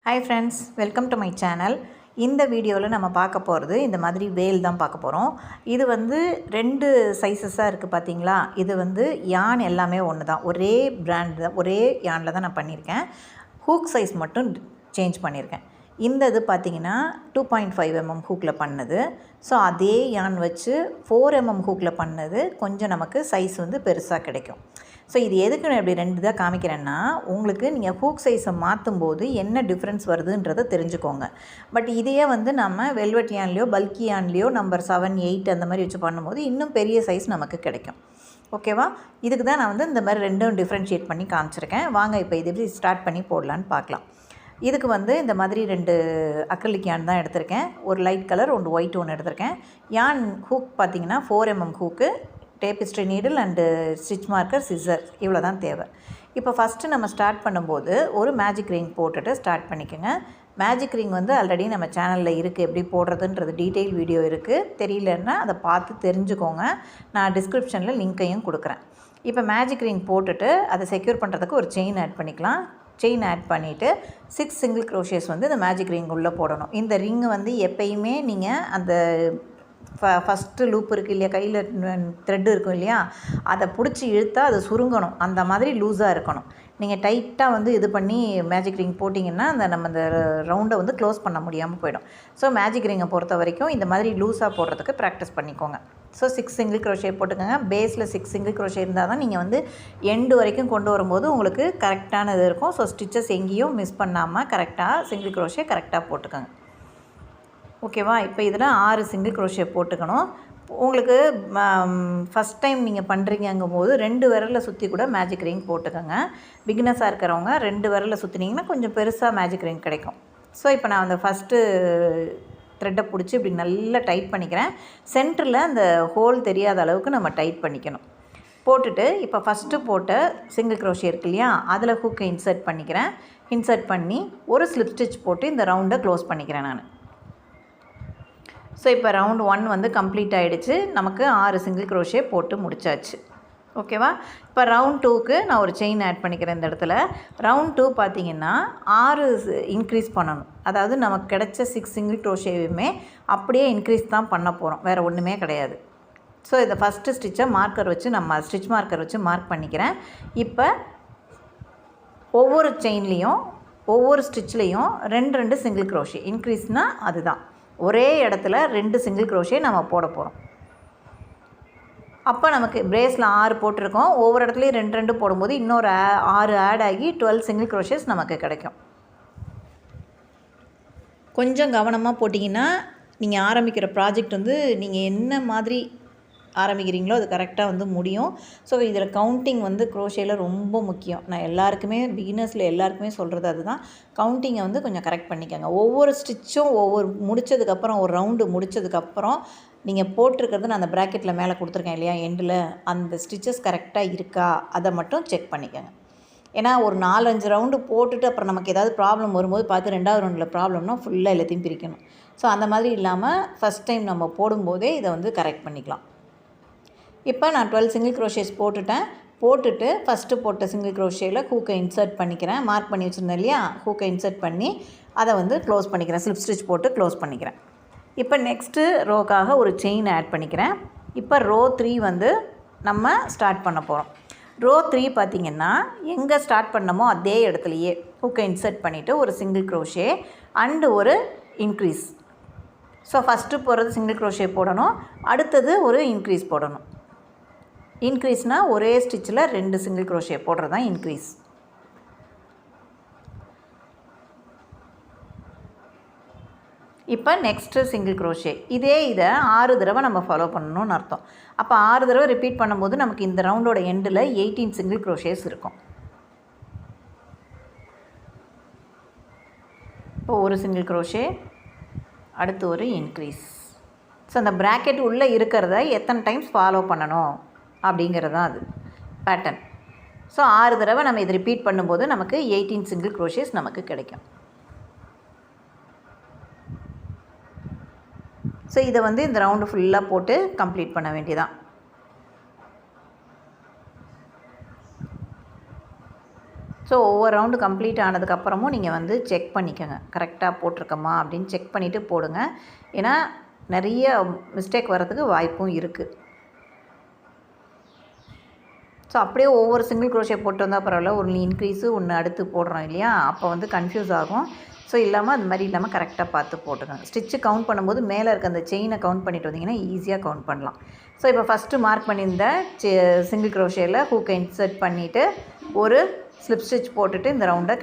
Hi friends, welcome to my channel. இந்த வீடியோவில் நம்ம பார்க்க போகிறது இந்த மாதிரி வேல் தான் பார்க்க போகிறோம். இது வந்து 2 சைஸஸாக இருக்குது பார்த்தீங்களா. இது வந்து யான் எல்லாமே ஒன்று தான், ஒரே பிராண்ட் தான், ஒரே யானில் தான் நான் பண்ணியிருக்கேன். ஹூக் சைஸ் மட்டும் சேஞ்ச் பண்ணியிருக்கேன். இந்த இது பார்த்திங்கன்னா 2.5 mm ஹூக்கில் பண்ணது. ஸோ அதே யான் வச்சு 4 mm ஹூக்கில் பண்ணது கொஞ்சம் நமக்கு சைஸ் வந்து பெருசாக கிடைக்கும். ஸோ இது எதுக்கு நான் இப்படி 2 இதாக காமிக்கிறேன்னா, உங்களுக்கு நீங்கள் ஹூக் சைஸை மாற்றும் போது என்ன டிஃப்ரென்ஸ் வருதுன்றதை தெரிஞ்சுக்கோங்க. பட் இதையே வந்து நம்ம வெல்வெட் யான்லேயோ பல்கி யான்லேயோ நம்பர் 7, 8 அந்த மாதிரி வச்சு பண்ணும்போது இன்னும் பெரிய சைஸ் நமக்கு கிடைக்கும். ஓகேவா? இதுக்கு தான் நான் வந்து இந்த மாதிரி 2ம் டிஃப்ரென்ஷியேட் பண்ணி காமிச்சிருக்கேன். வாங்க இப்போ இது எப்படி ஸ்டார்ட் பண்ணி போடலான்னு பார்க்கலாம். இதுக்கு வந்து இந்த மாதிரி 2 அக்ரிலிக் யான் தான் எடுத்திருக்கேன். ஒரு லைட் கலர், ஒன்று ஒயிட் ஒன்று எடுத்திருக்கேன். யான் ஹூக் பார்த்திங்கன்னா 4 mm hook, tapestry needle and stitch marker, scissor, இவ்வளோ தான் தேவை. இப்போ ஃபஸ்ட்டு நம்ம ஸ்டார்ட் பண்ணும்போது ஒரு மேஜிக் ரிங் போட்டுட்டு ஸ்டார்ட் பண்ணிக்கோங்க. மேஜிக் ரிங் வந்து ஆல்ரெடி நம்ம சேனலில் இருக்குது, எப்படி போடுறதுன்றது டீட்டெயில் வீடியோ இருக்குது. தெரியலன்னா அதை பார்த்து தெரிஞ்சுக்கோங்க. நான் டிஸ்கிரிப்ஷனில் லிங்க்கையும் கொடுக்குறேன். இப்போ மேஜிக் ரிங் போட்டுட்டு அதை செக்யூர் பண்ணுறதுக்கு ஒரு செயின் ஆட் பண்ணிக்கலாம். செயின் ஆட் பண்ணிவிட்டு 6 சிங்கிள் க்ரோஷேஸ் வந்து இந்த மேஜிக் ரிங் உள்ளே போடணும். இந்த ரிங்கு வந்து எப்பயுமே நீங்கள் அந்த ஃபஸ்ட்டு லூப் இருக்குது இல்லையா, கையில் த்ரெட்டு இருக்கும் இல்லையா, அதை பிடிச்சி இழுத்தா அது சுருங்கணும். அந்த மாதிரி லூஸாக இருக்கணும். நீங்கள் டைட்டாக வந்து இது பண்ணி மேஜிக் ரிங் போட்டிங்கன்னா நம்ம அந்த ரவுண்டை வந்து க்ளோஸ் பண்ண முடியாமல் போயிடும். ஸோ மேஜிக் ரிங்கை பொறுத்த வரைக்கும் இந்த மாதிரி லூஸாக போடுறதுக்கு ப்ராக்டிஸ் பண்ணிக்கோங்க. ஸோ 6 சிங்கிள் க்ரோஷே போட்டுக்கோங்க. பேஸில் 6 சிங்கிள் க்ரோஷே இருந்தால் தான் நீங்கள் வந்து எண்டு வரைக்கும் கொண்டு வரும்போது உங்களுக்கு கரெக்டான இது இருக்கும். ஸோ ஸ்டிச்சஸ் எங்கேயும் மிஸ் பண்ணாமல் கரெக்டாக சிங்கிள் க்ரோஷே கரெக்டாக போட்டுக்கோங்க. ஓகேவா? இப்போ இதில் 6 சிங்கிள் க்ரோஷே போட்டுக்கணும். உங்களுக்கு ஃபஸ்ட் டைம் நீங்கள் பண்ணுறீங்கங்கும் போது 2 விரலில் சுற்றி கூட மேஜிக் ரிங் போட்டுக்கோங்க. பிகினஸாக இருக்கிறவங்க 2 விரலில் சுற்றினீங்கன்னா கொஞ்சம் பெருசாக மேஜிக் ரிங் கிடைக்கும். ஸோ இப்போ நான் அந்த ஃபஸ்ட்டு த்ரெட்டை பிடிச்சி இப்படி நல்லா டைட் பண்ணிக்கிறேன். சென்டரில் அந்த ஹோல் தெரியாத அளவுக்கு நம்ம டைட் பண்ணிக்கணும். போட்டுட்டு இப்போ ஃபஸ்ட்டு போட்ட சிங்கிள் க்ரோஷே இருக்கு இல்லையா, அதில் ஹூக்கை இன்சர்ட் பண்ணிக்கிறேன். இன்சர்ட் பண்ணி ஒரு ஸ்லிப் ஸ்டிச் போட்டு இந்த ரவுண்டை க்ளோஸ் பண்ணிக்கிறேன் நான். ஸோ இப்போ ரவுண்ட் 1 வந்து கம்ப்ளீட் ஆகிடுச்சு. நமக்கு 6 சிங்கிள் க்ரோஷே போட்டு முடிச்சாச்சு. ஓகேவா? இப்போ ரவுண்ட் 2க்கு நான் ஒரு செயின் ஆட் பண்ணிக்கிறேன். இந்த இடத்துல ரவுண்ட் 2 பார்த்திங்கன்னா 6 இன்க்ரீஸ் பண்ணணும். அதாவது நமக்கு கிடைச்ச 6 சிங்கிள் க்ரோஷேவுமே அப்படியே இன்க்ரீஸ் தான் பண்ண போகிறோம், வேறு ஒன்றுமே கிடையாது. ஸோ இதை ஃபஸ்ட்டு ஸ்டிச்சை மார்க்கர் வச்சு நம்ம ஸ்டிச் மார்க்கர் வச்சு மார்க் பண்ணிக்கிறேன். இப்போ ஒவ்வொரு செயின்லேயும் ஒவ்வொரு ஸ்டிச்லேயும் 2 சிங்கிள் க்ரோஷே இன்க்ரீஸ்னால் அதுதான், ஒரே இடத்துல 2 சிங்கிள் க்ரோஷே நம்ம போட போகிறோம். அப்போ நமக்கு பிரேஸில் 6 போட்டிருக்கோம். ஒவ்வொரு இடத்துலையும் 2 போடும்போது இன்னொரு 6 ஆட் ஆகி 12 சிங்கிள் க்ரோஷேஸ் நமக்கு கிடைக்கும். கொஞ்சம் கவனமாக போட்டிங்கன்னா நீங்கள் ஆரம்பிக்கிற ப்ராஜெக்ட் வந்து நீங்கள் என்ன மாதிரி ஆரம்பிக்கிறீங்களோ அது கரெக்டாக வந்து முடியும். ஸோ இதில் கவுண்டிங் வந்து க்ரோஷேயில் ரொம்ப முக்கியம். நான் எல்லாருக்குமே பிகினர்ஸில் எல்லாருக்குமே சொல்கிறது அதுதான். கவுண்டிங்கை வந்து கொஞ்சம் கரெக்ட் பண்ணிக்கோங்க. ஒவ்வொரு ஸ்டிச்சும் முடித்ததுக்கப்புறம், ஒரு ரவுண்டு முடித்ததுக்கப்புறம் நீங்கள் போட்டிருக்கிறது நான் அந்த ப்ராக்கெட்டில் மேலே கொடுத்துருக்கேன் இல்லையா, எண்டில் அந்த ஸ்டிச்சஸ் கரெக்டாக இருக்கா அதை மட்டும் செக் பண்ணிக்கோங்க. ஏன்னா ஒரு 4-5 ரவுண்டு போட்டுட்டு அப்புறம் நமக்கு ஏதாவது ப்ராப்ளம் வரும்போது பார்த்து 2வது ரவுண்டில் ப்ராப்ளம்னா ஃபுல்லாக எல்லாத்தையும் பிரிக்கணும். ஸோ அந்த மாதிரி இல்லாமல் ஃபஸ்ட் டைம் நம்ம போடும்போதே இதை வந்து கரெக்ட் பண்ணிக்கலாம். இப்போ நான் 12 சிங்கிள் க்ரோஷேஸ் போட்டுட்டு ஃபஸ்ட்டு போட்ட சிங்கிள் க்ரோஷேயில் ஹூக்கை இன்சர்ட் பண்ணிக்கிறேன். மார்க் பண்ணி வச்சுருந்தேன் இல்லையா, ஹூக்கை இன்சர்ட் பண்ணி அதை வந்து க்ளோஸ் பண்ணிக்கிறேன். ஸ்லிப் ஸ்டிச் போட்டு க்ளோஸ் பண்ணிக்கிறேன். இப்போ நெக்ஸ்ட்டு ரோக்காக ஒரு செயின் ஆட் பண்ணிக்கிறேன். இப்போ ரோ 3 வந்து நம்ம ஸ்டார்ட் பண்ண போகிறோம். ரோ 3 பார்த்திங்கன்னா எங்கே ஸ்டார்ட் பண்ணமோ அதே இடத்துலையே ஹூக்கை இன்சர்ட் பண்ணிவிட்டு ஒரு சிங்கிள் க்ரோஷே அண்டு ஒரு இன்க்ரீஸ். ஸோ ஃபஸ்ட்டு போகிறது சிங்கிள் க்ரோஷே போடணும், அடுத்தது ஒரு இன்க்ரீஸ் போடணும். இன்க்ரீஸ்னால் ஒரே ஸ்டிச்சில் 2 சிங்கிள் க்ரோஷே போடுறது தான் இன்க்ரீஸ். இப்போ நெக்ஸ்ட்டு சிங்கிள் க்ரோஷே இதை 6 தடவை நம்ம ஃபாலோ பண்ணணும்னு அர்த்தம். அப்போ 6 தடவை ரிப்பீட் பண்ணும்போது நமக்கு இந்த ரவுண்டோட எண்டில் 18 சிங்கிள் க்ரோஷேஸ் இருக்கும். இப்போ ஒரு சிங்கிள் க்ரோஷே, அடுத்து ஒரு இன்க்ரீஸ். ஸோ அந்த ப்ராக்கெட் உள்ளே இருக்கிறத எத்தனை டைம்ஸ் ஃபாலோ பண்ணணும் அப்படிங்கிறது தான் அது பேட்டர்ன். ஸோ 6 தடவை நம்ம இதை ரிப்பீட் பண்ணும்போது நமக்கு 18 சிங்கிள் க்ரோஷேஸ் நமக்கு கிடைக்கும். ஸோ இதை வந்து இந்த ரவுண்டு ஃபுல்லாக போட்டு கம்ப்ளீட் பண்ண வேண்டியதான். ஸோ ஒவ்வொரு ரவுண்டு கம்ப்ளீட் ஆனதுக்கப்புறமும் நீங்கள் வந்து செக் பண்ணிக்கோங்க, கரெக்டாக போட்டிருக்கோமா அப்படின்னு செக் பண்ணிவிட்டு போடுங்க. ஏன்னா நிறைய மிஸ்டேக் வர்றதுக்கு வாய்ப்பும் இருக்குது. ஸோ அப்படியே ஒவ்வொரு சிங்கிள் க்ரோஷே போட்டு வந்தால் பரவாயில்ல, ஒன்று இன்க்ரீஸு ஒன்று அடுத்து போடுறோம் இல்லையா, அப்போ வந்து கன்ஃபியூஸ் ஆகும். ஸோ இல்லாமல் அந்த மாதிரி இல்லாமல் கரெக்டாக பார்த்து போட்டுக்கோங்க. ஸ்டிச்சு கவுண்ட் பண்ணும்போது மேலே இருக்க அந்த செயினை கவுண்ட் பண்ணிட்டு வந்தீங்கன்னா ஈஸியாக கவுண்ட் பண்ணலாம். ஸோ இப்போ ஃபஸ்ட்டு மார்க் பண்ணியிருந்த சிங்கிள் க்ரோஷேயில் ஹூக்கை இன்சர்ட் பண்ணிவிட்டு ஒரு ஸ்லிப் ஸ்டிச் போட்டுட்டு இந்த ரவுண்டை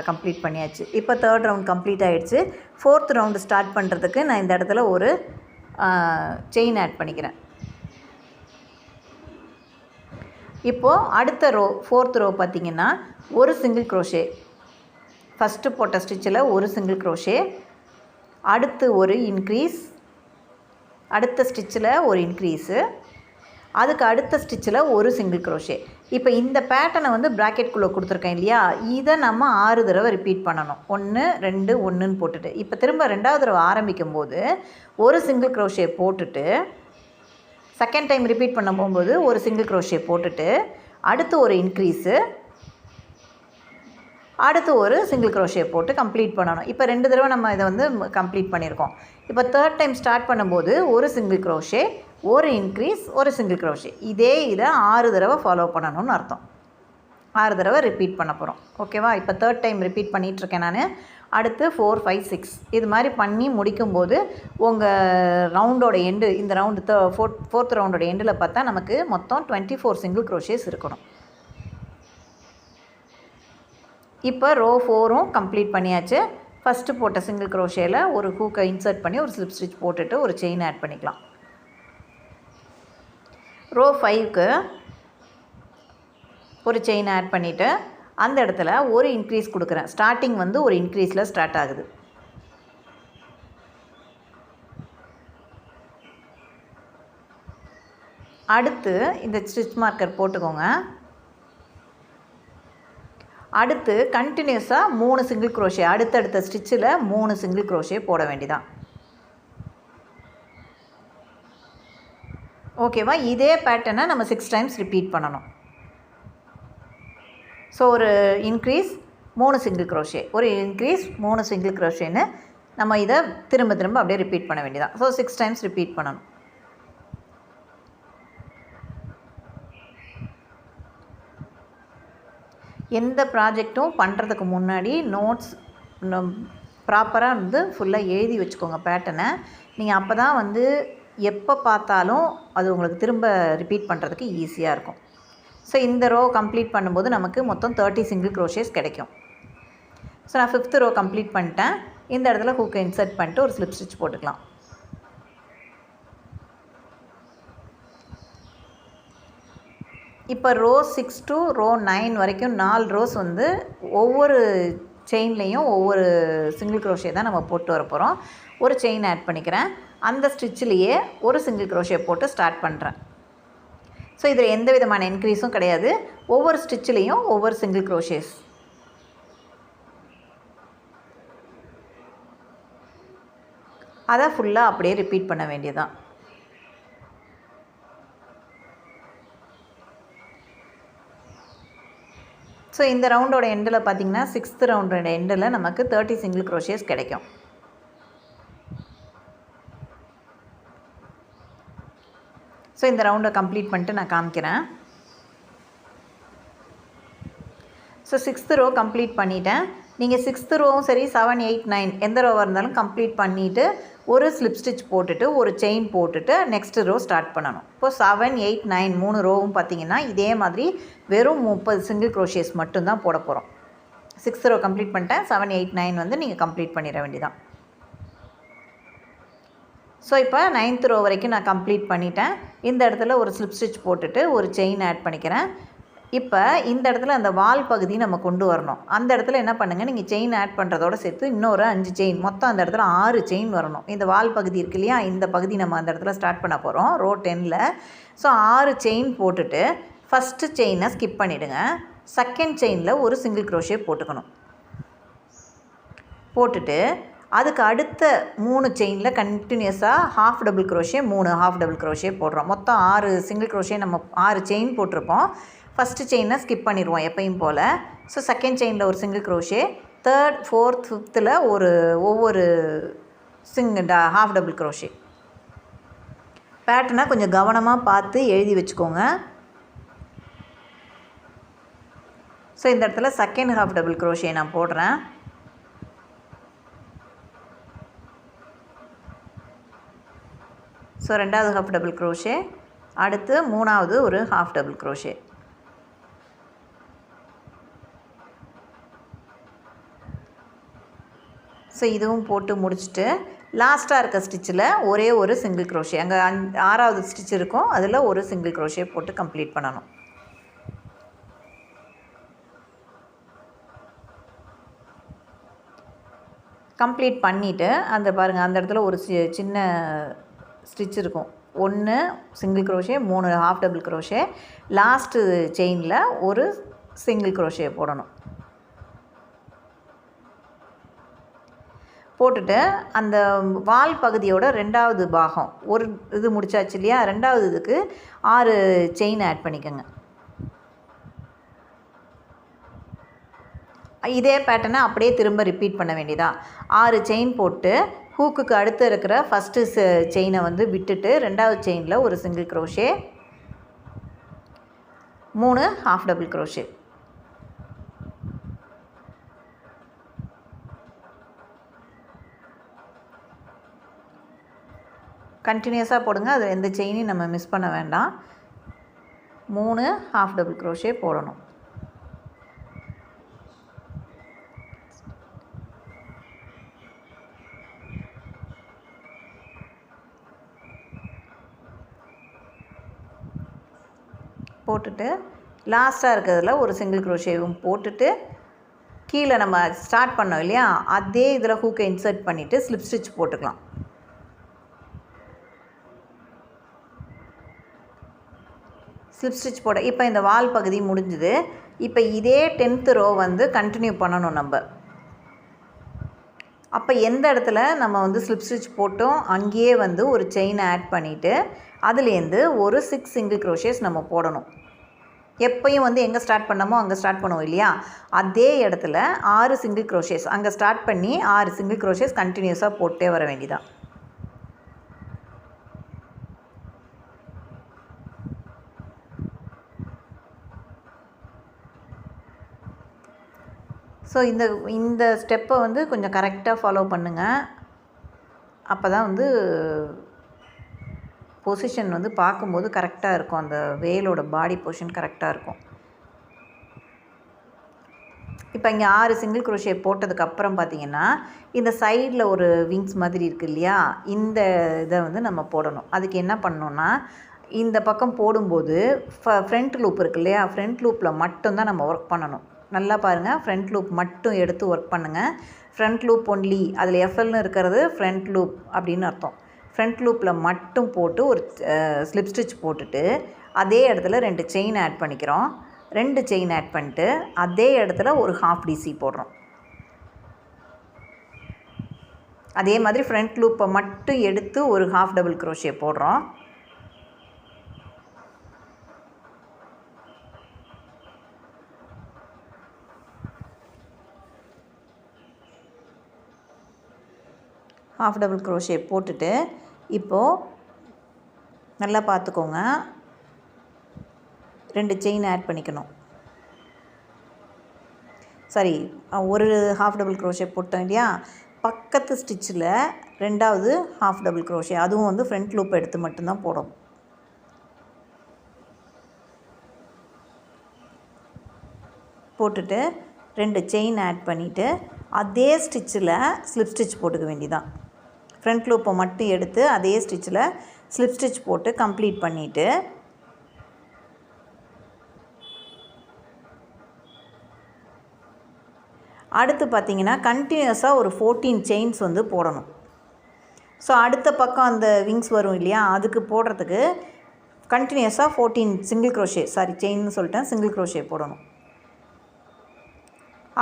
கம்ப்ளீட் பண்ணியாச்சு. இப்போ 3rd ரவுண்ட் கம்ப்ளீட் ஆகிடுச்சு. 4th ரவுண்டு ஸ்டார்ட் பண்ணுறதுக்கு நான் இந்த இடத்துல ஒரு செயின் ஆட் பண்ணிக்கிறேன். இப்போது அடுத்த ரோ 4th ரோ பார்த்திங்கன்னா ஒரு சிங்கிள் க்ரோஷே, ஃபஸ்ட்டு போட்ட ஸ்டிச்சில் ஒரு சிங்கிள் க்ரோஷே, அடுத்து ஒரு இன்க்ரீஸ், அடுத்த ஸ்டிச்சில் ஒரு இன்க்ரீஸு, அதுக்கு அடுத்த ஸ்டிச்சில் ஒரு சிங்கிள் க்ரோஷே. இப்போ இந்த பேட்டர்னை வந்து ப்ராக்கெட்குள்ளே கொடுத்துருக்கேன் இல்லையா, இதை நம்ம 6 தடவை ரிப்பீட் பண்ணணும். 1 2 1ன்னு போட்டுட்டு இப்போ திரும்ப 2வது தடவை ஆரம்பிக்கும் போது ஒரு சிங்கிள் க்ரோஷே போட்டுட்டு செகண்ட் டைம் ரிப்பீட் பண்ண போகும்போது ஒரு சிங்கிள் க்ரோஷே போட்டுட்டு அடுத்து ஒரு இன்க்ரீஸு, அடுத்து ஒரு சிங்கிள் க்ரோஷே போட்டு கம்ப்ளீட் பண்ணணும். இப்போ 2 தடவை நம்ம இதை வந்து கம்ப்ளீட் பண்ணியிருக்கோம். இப்போ 3rd டைம் ஸ்டார்ட் பண்ணும்போது ஒரு சிங்கிள் க்ரோஷே, ஒரு இன்க்ரீஸ், ஒரு சிங்கிள் க்ரோஷே, இதே இதை 6 தடவை ஃபாலோ பண்ணணும்னு அர்த்தம். 6 தடவை ரிப்பீட் பண்ண போகிறோம். ஓகேவா? இப்போ 3rd டைம் ரிப்பீட் பண்ணிகிட்ருக்கேன் நான். அடுத்து 4 5 6 இது மாதிரி பண்ணி முடிக்கும்போது உங்கள் ரவுண்டோட எண்டு, இந்த ரவுண்டு 4th ரவுண்டோட எண்டில் பார்த்தா நமக்கு மொத்தம் 24 சிங்கிள் க்ரோஷேஸ் இருக்கணும். இப்போ ரோ 4ம் கம்ப்ளீட் பண்ணியாச்சு. ஃபஸ்ட்டு போட்ட சிங்கிள் க்ரோஷேயில் ஒரு ஹூக்கை இன்சர்ட் பண்ணி ஒரு ஸ்லிப் ஸ்டிச் போட்டுட்டு ஒரு செயின் ஆட் பண்ணிக்கலாம். ரோ 5க்கு ஒரு செயின் ஆட் பண்ணிவிட்டு அந்த இடத்துல ஒரு இன்க்ரீஸ் கொடுக்குறேன். ஸ்டார்டிங் வந்து ஒரு இன்க்ரீஸில் ஸ்டார்ட் ஆகுது. அடுத்து இந்த ஸ்டிச் மார்க்கர் போட்டுக்கோங்க. அடுத்து கண்டினியூஸாக 3 சிங்கிள் க்ரோஷே, அடுத்தடுத்த ஸ்டிச்சில் 3 சிங்கிள் க்ரோஷே போட வேண்டியதான். ஓகேவா? இதே பேட்டர்னை நம்ம 6 டைம்ஸ் ரிப்பீட் பண்ணணும். ஸோ ஒரு இன்க்ரீஸ் 3 சிங்கிள் க்ரோஷே, ஒரு இன்க்ரீஸ் 3 சிங்கிள் க்ரோஷேன்னு நம்ம இதை திரும்ப திரும்ப அப்படியே ரிப்பீட் பண்ண வேண்டியதான். ஸோ 6 டைம்ஸ் ரிப்பீட் பண்ணணும். எந்த ப்ராஜெக்ட்டும் பண்ணுறதுக்கு முன்னாடி நோட்ஸ் ப்ராப்பராக வந்து ஃபுல்லாக எழுதி வச்சுக்கோங்க பேட்டர்னை. நீங்கள் அப்போ தான் வந்து எப்போ பார்த்தாலும் அது உங்களுக்கு திரும்ப ரிப்பீட் பண்ணுறதுக்கு ஈஸியாக இருக்கும். ஸோ இந்த ரோ கம்ப்ளீட் பண்ணும்போது நமக்கு மொத்தம் 30 சிங்கிள் க்ரோஷேஸ் கிடைக்கும். ஸோ நான் 5th ரோ கம்ப்ளீட் பண்ணிட்டேன். இந்த இடத்துல ஹூக்கை இன்சர்ட் பண்ணிட்டு ஒரு ஸ்லிப் ஸ்டிச் போட்டுக்கலாம். இப்போ ரோ 6 to ரோ 9 வரைக்கும் 4 ரோஸ் வந்து ஒவ்வொரு செயின்லேயும் ஒவ்வொரு சிங்கிள் க்ரோஷே தான் நம்ம போட்டு வர போகிறோம். ஒரு செயின் ஆட் பண்ணிக்கிறேன். அந்த ஸ்டிச்சிலேயே ஒரு சிங்கிள் க்ரோஷே போட்டு ஸ்டார்ட் பண்ணுறேன். ஸோ இதில் எந்த விதமான இன்க்ரீஸும் கிடையாது. ஒவ்வொரு ஸ்டிச்சிலையும் ஒவ்வொரு சிங்கிள் க்ரோஷேஸ். அதை ஃபுல்லாக அப்படியே ரிப்பீட் பண்ண வேண்டியதான். ஸோ இந்த ரவுண்டோட எண்டில் பார்த்திங்கன்னா 6th ரவுண்டோட எண்டில் நமக்கு 30 சிங்கிள் க்ரோஷேஸ் கிடைக்கும். ஸோ இந்த ரவுண்டை கம்ப்ளீட் பண்ணிட்டு நான் காமிக்கிறேன். ஸோ 6th ரோ கம்ப்ளீட் பண்ணிட்டேன். நீங்கள் 6th ரோவும் சரி 7 8 9 எந்த ரோவாக இருந்தாலும் கம்ப்ளீட் பண்ணிவிட்டு ஒரு ஸ்லிப் ஸ்டிச் போட்டுட்டு ஒரு செயின் போட்டுட்டு நெக்ஸ்ட் ரோ ஸ்டார்ட் பண்ணணும். இப்போது 7 8 9 3 ரோவும் பார்த்திங்கன்னா இதே மாதிரி வெறும் 30 சிங்கிள் க்ரோஷேஸ் மட்டும்தான் போட போகிறோம். 6th ரோ கம்ப்ளீட் பண்ணிட்டேன். 7 8 9 வந்து நீங்கள் கம்ப்ளீட் பண்ணிட வேண்டியதான். ஸோ இப்போ 9th ரோ வரைக்கும் நான் கம்ப்ளீட் பண்ணிட்டேன். இந்த இடத்துல ஒரு ஸ்லிப் ஸ்டிச் போட்டுட்டு ஒரு செயின் ஆட் பண்ணிக்கிறேன். இப்போ இந்த இடத்துல அந்த வால் பகுதி நம்ம கொண்டு வரணும். அந்த இடத்துல என்ன பண்ணுங்கள், நீங்கள் செயின் ஆட் பண்ணுறதோட சேர்த்து இன்னொரு 5 செயின், மொத்தம் அந்த இடத்துல 6 செயின் வரணும். இந்த வால் பகுதி இருக்கு இல்லையா, இந்த பகுதி நம்ம அந்த இடத்துல ஸ்டார்ட் பண்ண போகிறோம் ரோ 10ல். ஸோ 6 செயின் போட்டுட்டு ஃபஸ்ட்டு செயினை ஸ்கிப் பண்ணிவிடுங்க. செகண்ட் செயினில் ஒரு சிங்கிள் க்ரோஷே போட்டுக்கணும். போட்டுட்டு அதுக்கு அடுத்த 3 செயினில் கண்டினியூஸாக half double crochet 3 half double crochet போடுறோம். மொத்தம் 6 சிங்கிள் க்ரோஷே நம்ம 6 செயின் போட்டிருப்போம். ஃபஸ்ட்டு செயினை ஸ்கிப் பண்ணிடுவோம் எப்பயும் போல். ஸோ செகண்ட் செயினில் ஒரு சிங்கிள் க்ரோஷே, தேர்ட், ஃபோர்த், ஃபிஃப்த்தில் ஒவ்வொரு ஹாஃப் டபுள் க்ரோஷே. பேட்டர்னை கொஞ்சம் கவனமாக பார்த்து எழுதி வச்சுக்கோங்க. ஸோ இந்த இடத்துல செகண்ட் ஹாஃப் டபுள் க்ரோஷே நான் போடுறேன். ஸோ ரெண்டாவது ஹாஃப் டபுள் க்ரோஷே, அடுத்து மூணாவது ஒரு ஹாஃப் டபுள் க்ரோஷே. ஸோ இதுவும் போட்டு முடிச்சுட்டு லாஸ்ட்டாக இருக்க ஸ்டிச்சில் ஒரே ஒரு சிங்கிள் க்ரோஷே, அங்கே ஆறாவது ஸ்டிச் இருக்கும், அதில் ஒரு சிங்கிள் க்ரோஷே போட்டு கம்ப்ளீட் பண்ணணும். கம்ப்ளீட் பண்ணிவிட்டு அந்த பாருங்கள், அந்த இடத்துல ஒரு சின்ன ஸ்டிச் இருக்கும். 1 single crochet, 3 half double crochet, last செயினில் ஒரு சிங்கிள் க்ரோஷே போடணும். போட்டுட்டு அந்த வால் பகுதியோட ரெண்டாவது பாகம் ஒரு இது முடிச்சாச்சு இல்லையா, ரெண்டாவது இதுக்கு 6 செயின் ஆட் பண்ணிக்கோங்க. இதே பேட்டர்னை அப்படியே திரும்ப ரிப்பீட் பண்ண வேண்டியதா. 6 செயின் போட்டு ஹூக்குக்கு அடுத்து இருக்கிற ஃபஸ்ட்டு செயினை வந்து விட்டுட்டு ரெண்டாவது செயினில் ஒரு single crochet, 3 half double crochet. கண்டினியூஸாக போடுங்க, அதில் எந்த செயினையும் நம்ம மிஸ் பண்ண வேண்டாம். 3 ஹாஃப் டபுள் க்ரோஷே போடணும். போட்டுட்டு லாஸ்ட்டாக இருக்கிறதுல ஒரு சிங்கிள் க்ரோஷேவும் போட்டுட்டு கீழே நம்ம ஸ்டார்ட் பண்ணோம் இல்லையா, அதே இதில் ஹூக்கை இன்சர்ட் பண்ணிவிட்டு ஸ்லிப் ஸ்டிச் போட்டுக்கலாம். ஸ்லிப் ஸ்டிச் போட இப்போ இந்த வால் பகுதி முடிஞ்சுது. இப்போ இதே 10th ரோ வந்து கண்டினியூ பண்ணணும் நம்ம. அப்போ எந்த இடத்துல நம்ம வந்து ஸ்லிப் ஸ்டிச் போட்டோம் அங்கேயே வந்து ஒரு செயினை ஆட் பண்ணிவிட்டு அதுலேருந்து ஒரு 6 சிங்கிள் க்ரோஷேஸ் நம்ம போடணும். எப்பயும் வந்து எங்கே ஸ்டார்ட் பண்ணமோ அங்கே ஸ்டார்ட் பண்ணுவோம் இல்லையா, அதே இடத்துல 6 சிங்கிள் க்ரோஷேஸ் அங்கே ஸ்டார்ட் பண்ணி 6 சிங்கிள் க்ரோஷேஸ் கண்டினியூஸாக போட்டே வர வேண்டியதான். ஸோ இந்த ஸ்டெப்பை வந்து கொஞ்சம் கரெக்டாக ஃபாலோ பண்ணுங்கள். அப்போ தான் வந்து பொசிஷன் வந்து பார்க்கும்போது கரெக்டாக இருக்கும், அந்த வேலோட பாடி பொசிஷன் கரெக்டாக இருக்கும். இப்போ இங்கே 6 சிங்கிள் க்ரோஷே போட்டதுக்கப்புறம் பார்த்திங்கன்னா இந்த சைடில் ஒரு விங்ஸ் மாதிரி இருக்குது இல்லையா, இந்த இதை வந்து நம்ம போடணும். அதுக்கு என்ன பண்ணணுன்னா, இந்த பக்கம் போடும்போது ஃப்ரண்ட் லூப் இருக்குது இல்லையா, ஃப்ரண்ட் லூப்பில் மட்டும்தான் நம்ம ஒர்க் பண்ணணும். நல்லா பாருங்கள், ஃப்ரண்ட் லூப் மட்டும் எடுத்து ஒர்க் பண்ணுங்கள். ஃப்ரண்ட் லூப் ஒன்லி, அதில் எஃப்எல்னு இருக்கிறது ஃப்ரண்ட் லூப் அப்படின்னு அர்த்தம். ஃப்ரண்ட் லூப்பில் மட்டும் போட்டு ஒரு ஸ்லிப் ஸ்டிச் போட்டுட்டு அதே இடத்துல 2 செயின் ஆட் பண்ணிக்கிறோம். 2 செயின் ஆட் பண்ணிட்டு அதே இடத்துல ஒரு ஹாஃப் டிசி போடுறோம். அதே மாதிரி ஃப்ரண்ட் லூப்பை மட்டும் எடுத்து ஒரு ஹாஃப் டபுள் க்ரோஷே போடுறோம். ஹாஃப் டபுள் க்ரோஷே போட்டுட்டு இப்போது நல்லா பார்த்துக்கோங்க, 2 செயின் ஆட் பண்ணிக்கணும். சரி, ஒரு ஹாஃப் டபுள் க்ரோஷே போட்டோம் இல்லையா, பக்கத்து ஸ்டிச்சில் 2வது ஹாஃப் டபுள் க்ரோஷே, அதுவும் வந்து ஃப்ரண்ட் லூப் எடுத்து மட்டும்தான் போடும். போட்டுட்டு 2 செயின் ஆட் பண்ணிவிட்டு அதே ஸ்டிச்சில் ஸ்லிப் ஸ்டிச் போட்டுக்க வேண்டியதான். ஃப்ரண்ட் லூப்பை மட்டும் எடுத்து அதே ஸ்டிச்சில் ஸ்லிப் ஸ்டிச் போட்டு கம்ப்ளீட் பண்ணிவிட்டு அடுத்து பார்த்திங்கன்னா கண்டினியூஸாக ஒரு 14 செயின்ஸ் வந்து போடணும். ஸோ அடுத்த பக்கம் அந்த விங்ஸ் வரும் இல்லையா, அதுக்கு போடுறதுக்கு கண்டினியூஸாக 14 சிங்கிள் க்ரோஷே, செயின்னு சொல்லிட்டேன், சிங்கிள் க்ரோஷே போடணும்.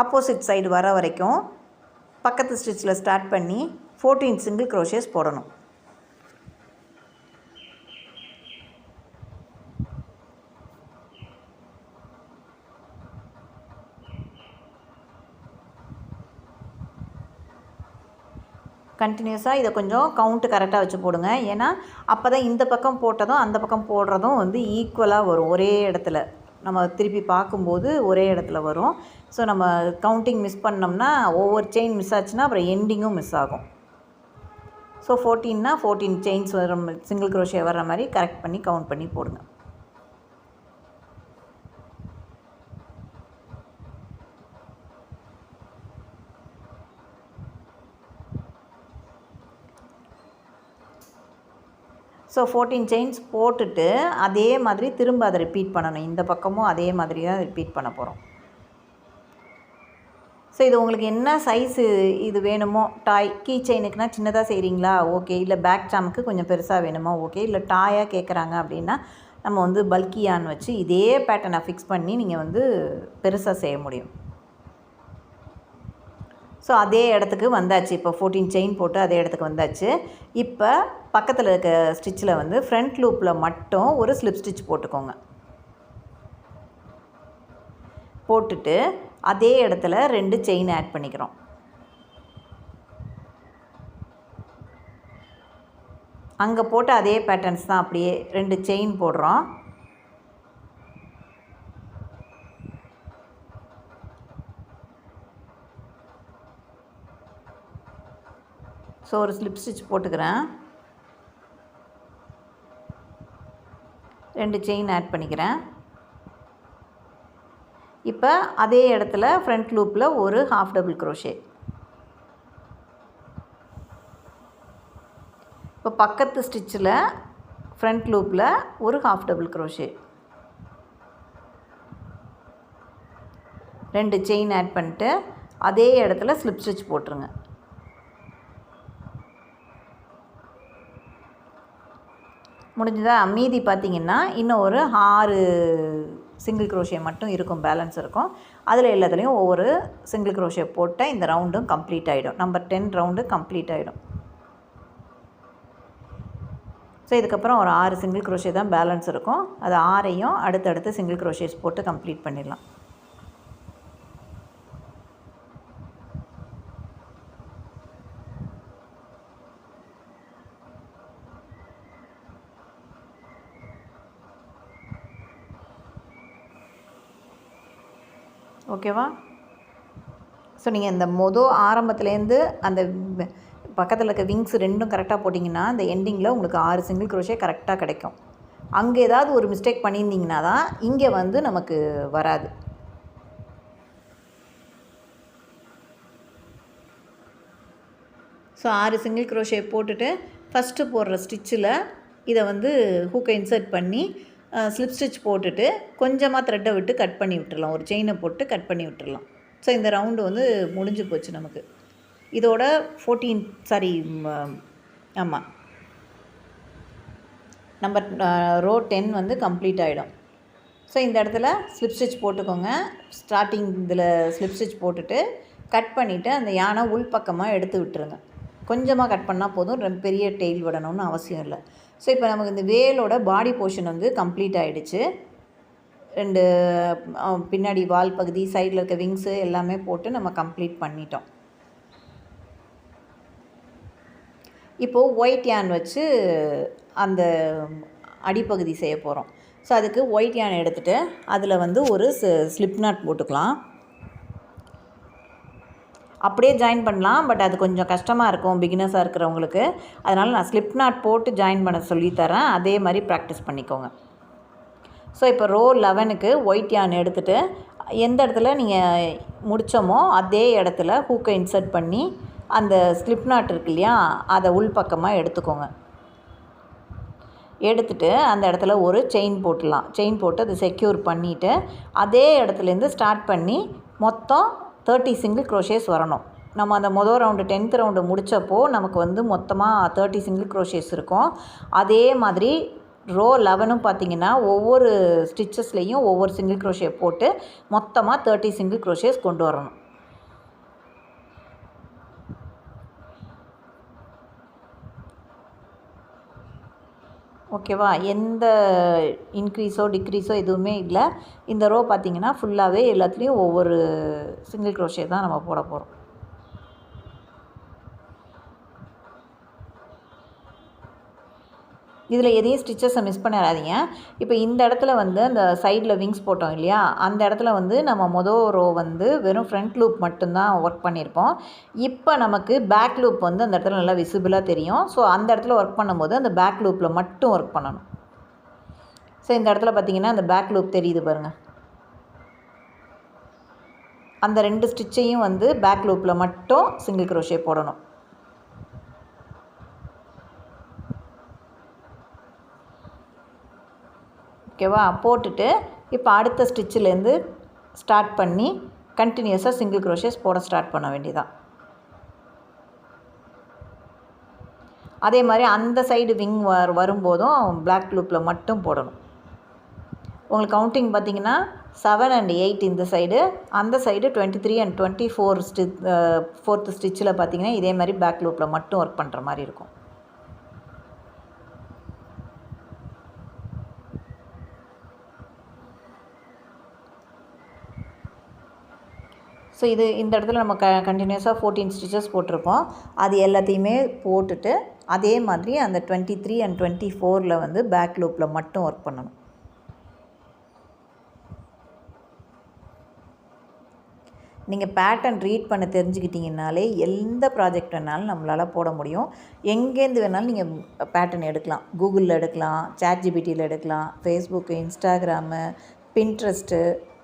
ஆப்போசிட் சைடு வர வரைக்கும் பக்கத்து ஸ்டிச்சில் ஸ்டார்ட் பண்ணி 14 சிங்கிள் க்ரோஷேஸ் போடணும். கண்டினியூஸாக இதை கொஞ்சம் கவுண்ட்டு கரெக்டாக வச்சு போடுங்க. ஏன்னா அப்போ தான் இந்த பக்கம் போட்டதும் அந்த பக்கம் போடுறதும் வந்து ஈக்குவலாக வரும். ஒரே இடத்துல நம்ம திருப்பி பார்க்கும்போது ஒரே இடத்துல வரும். ஸோ நம்ம கவுண்டிங் மிஸ் பண்ணோம்னா ஒவ்வொரு செயின் மிஸ் ஆச்சுன்னா அப்புறம் எண்டிங்கும் மிஸ் ஆகும். ஸோ 14னா 14 செயின்ஸ் வர சிங்கிள் க்ரோஷே வர்ற மாதிரி கரெக்ட் பண்ணி கவுண்ட் பண்ணி போடுங்க. ஸோ 14 செயின்ஸ் போட்டுட்டு அதே மாதிரி திரும்ப அதை ரிப்பீட் பண்ணணும். இந்த பக்கமும் அதே மாதிரி தான் ரிப்பீட் பண்ண போகிறோம். ஸோ இது உங்களுக்கு என்ன சைஸு இது வேணுமோ, டாய் கீ செயினுக்குனா சின்னதாக செய்கிறீங்களா ஓகே, இல்லை பேக் சாமுக்கு கொஞ்சம் பெருசாக வேணுமோ ஓகே, இல்லை டாயாக கேட்குறாங்க அப்படின்னா நம்ம வந்து பல்கியான்னு வச்சு இதே பேட்டர்னை ஃபிக்ஸ் பண்ணி நீங்கள் வந்து பெருசாக செய்ய முடியும். ஸோ அதே இடத்துக்கு வந்தாச்சு. இப்போ 14 செயின் போட்டு அதே இடத்துக்கு வந்தாச்சு. இப்போ பக்கத்தில் இருக்க ஸ்டிச்சில் வந்து ஃப்ரண்ட் லூப்பில் மட்டும் ஒரு ஸ்லிப் ஸ்டிச் போட்டுக்கோங்க. போட்டுட்டு அதே இடத்துல 2 செயின் ஆட் பண்ணிக்கிறோம். அங்கே போட்ட அதே பேட்டர்ன்ஸ் தான் அப்படியே 2 செயின் போடுறோம். ஸோ ஒரு ஸ்லிப் ஸ்டிச் போட்டுக்கிறேன். 2 செயின் ஆட் பண்ணிக்கிறேன். இப்போ அதே இடத்துல ஃப்ரண்ட் லூப்பில் ஒரு ஹாஃப் டபுள் க்ரோஷே. இப்போ பக்கத்து ஸ்டிச்சில் ஃப்ரண்ட் லூப்பில் ஒரு half double crochet. 2 chain add பண்ணிட்டு அதே இடத்துல ஸ்லிப் ஸ்டிச் போட்டுருங்க. முடிஞ்சதா? மீதி பார்த்திங்கன்னா இன்னும் ஒரு 6 சிங்கிள் க்ரோஷே மட்டும் இருக்கும், பேலன்ஸ் இருக்கும். அதில் எல்லாத்துலேயும் ஒவ்வொரு சிங்கிள் க்ரோஷே போட்டால் இந்த ரவுண்டும் கம்ப்ளீட் ஆகிடும். நம்பர் 10 ரவுண்டு கம்ப்ளீட் ஆகிடும். ஸோ இதுக்கப்புறம் ஒரு 6 சிங்கிள் க்ரோஷே தான் பேலன்ஸ் இருக்கும். அது 6ஐயும் அடுத்தடுத்து சிங்கிள் க்ரோஷேஸ் போட்டு கம்ப்ளீட் பண்ணிடலாம். ஓகேவா? ஸோ நீங்கள் இந்த ஆரம்பத்துலேருந்து அந்த பக்கத்தில் இருக்க விங்ஸ் 2ம் கரெக்டாக போட்டிங்கன்னா அந்த எண்டிங்கில் உங்களுக்கு 6 சிங்கிள் க்ரோஷே கரெக்டாக கிடைக்கும். அங்கே ஏதாவது ஒரு மிஸ்டேக் பண்ணியிருந்தீங்கன்னா தான் இங்கே வந்து நமக்கு வராது. ஸோ 6 சிங்கிள் க்ரோஷே போட்டுட்டு ஃபஸ்ட்டு போடுற ஸ்டிச்சில் இதை வந்து ஹூக்கை இன்சர்ட் பண்ணி ஸ்லிப் ஸ்டிச் போட்டுட்டு கொஞ்சமாக த்ரெட்டை விட்டு கட் பண்ணி விட்டுடலாம். ஒரு செயினை போட்டு கட் பண்ணி விட்டுடலாம். ஸோ இந்த ரவுண்டு வந்து முடிஞ்சு போச்சு நமக்கு. இதோட 14 ஆமாம் நம்பர் ரோ 10 வந்து கம்ப்ளீட் ஆகிடும். ஸோ இந்த இடத்துல ஸ்லிப் ஸ்டிச் போட்டுக்கோங்க. ஸ்டார்டிங் இதில் ஸ்லிப் ஸ்டிச் போட்டுட்டு கட் பண்ணிவிட்டு அந்த யானை உள்பக்கமாக எடுத்து விட்டுருங்க. கொஞ்சமாக கட் பண்ணால் போதும், ரொம்ப பெரிய டெயில் விடணும்னு அவசியம் இல்லை. ஸோ இப்போ நமக்கு இந்த வேலோட பாடி போர்ஷன் வந்து கம்ப்ளீட் ஆகிடுச்சு. 2 பின்னாடி வால் பகுதி, சைடில் இருக்க விங்ஸு எல்லாமே போட்டு நம்ம கம்ப்ளீட் பண்ணிட்டோம். இப்போது ஒயிட் யான் வச்சு அந்த அடிப்பகுதி செய்ய போகிறோம். ஸோ அதுக்கு ஒயிட் யான் எடுத்துகிட்டு அதில் வந்து ஒரு ஸ்லிப் நாட் போட்டுக்கலாம். அப்படியே ஜாயின் பண்ணலாம், பட் அது கொஞ்சம் கஷ்டமாக இருக்கும் பிகினர்ஸாக இருக்கிறவங்களுக்கு. அதனால் நான் ஸ்லிப் நாட் போட்டு ஜாயின் பண்ண சொல்லித்தரேன். அதே மாதிரி ப்ராக்டிஸ் பண்ணிக்கோங்க. ஸோ இப்போ ரோ 11க்கு ஒயிட் யான் எடுத்துகிட்டு எந்த இடத்துல நீங்கள் முடித்தோமோ அதே இடத்துல ஹூக்கை இன்சர்ட் பண்ணி அந்த ஸ்லிப் நாட் இருக்கு இல்லையா, அதை உள்பக்கமாக எடுத்துக்கோங்க. எடுத்துகிட்டு அந்த இடத்துல ஒரு செயின் போட்டுடலாம். செயின் போட்டு அதை செக்யூர் பண்ணிவிட்டு அதே இடத்துலேருந்து ஸ்டார்ட் பண்ணி மொத்தம் 30 சிங்கிள் க்ரோஷேஸ் வரணும். நம்ம அந்த ரவுண்டு 10th ரவுண்டு முடித்தப்போ நமக்கு வந்து மொத்தமாக 30 சிங்கிள் க்ரோஷேஸ் இருக்கும். அதே மாதிரி ரோ 11ம் பார்த்திங்கன்னா ஒவ்வொரு ஸ்டிச்சஸ்லேயும் ஒவ்வொரு சிங்கிள் க்ரோஷே போட்டு மொத்தமாக 30 சிங்கிள் க்ரோஷேஸ் கொண்டு வரணும். ஓகேவா? எந்த இன்க்ரீஸோ டிக்ரீஸோ எதுவுமே இல்லை. இந்த ரோ பார்த்திங்கன்னா ஃபுல்லாகவே எல்லாத்துலேயும் ஒவ்வொரு சிங்கிள் க்ரோஷே தான் நம்ம போட போகிறோம். இதில் எதையும் ஸ்டிச்சஸை மிஸ் பண்ணிடாதீங்க. இப்போ இந்த இடத்துல வந்து அந்த சைடில் விங்ஸ் போட்டோம் இல்லையா, அந்த இடத்துல வந்து நம்ம மொதல் ரோ வந்து வெறும் ஃப்ரண்ட் லூப் மட்டும்தான் ஒர்க் பண்ணியிருப்போம். இப்போ நமக்கு பேக் லூப் வந்து அந்த இடத்துல நல்லா விசிபிளாக தெரியும். ஸோ அந்த இடத்துல ஒர்க் பண்ணும்போது அந்த பேக் லூப்பில் மட்டும் ஒர்க் பண்ணணும். ஸோ இந்த இடத்துல பார்த்திங்கன்னா அந்த பேக் லூப் தெரியுது பாருங்கள். அந்த 2 ஸ்டிச்சையும் வந்து பேக் லூப்பில் மட்டும் சிங்கிள் க்ரோஷே போடணும். ஓகேவா? போட்டுட்டு இப்போ அடுத்த ஸ்டிச்சிலேருந்து ஸ்டார்ட் பண்ணி கண்டினியூஸாக சிங்கிள் க்ரோஷேஸ் போட ஸ்டார்ட் பண்ண வேண்டியதான். அதே மாதிரி அந்த சைடு விங் வரும்போதும் பிளாக் லூப்பில் மட்டும் போடணும். உங்களுக்கு கவுண்டிங் பார்த்திங்கன்னா 7 and 8 இந்த சைடு, அந்த சைடு 23 and 24 4th ஸ்டிச்சில் பார்த்திங்கன்னா இதே மாதிரி பேக் லூப்பில் மட்டும் ஒர்க் பண்ணுற மாதிரி இருக்கும். ஸோ இந்த இடத்துல நம்ம கண்டினியூஸாக 14 ஸ்டிச்சஸ் போட்டிருப்போம். அது எல்லாத்தையுமே போட்டுட்டு அதே மாதிரி அந்த 23 and 24ல் வந்து பேக் லூப்பில் மட்டும் ஒர்க் பண்ணணும். நீங்கள் பேட்டர்ன் ரீட் பண்ண தெரிஞ்சுக்கிட்டிங்கனாலே எந்த ப்ராஜெக்ட் வேணாலும் நம்மளால் போட முடியும். எங்கேருந்து வேணாலும் நீங்கள் பேட்டர்ன் எடுக்கலாம். கூகுளில் எடுக்கலாம், சாட்ஜிபிடியில் எடுக்கலாம், ஃபேஸ்புக்கு, இன்ஸ்டாகிராமு, பின்ட்ரெஸ்ட்டு,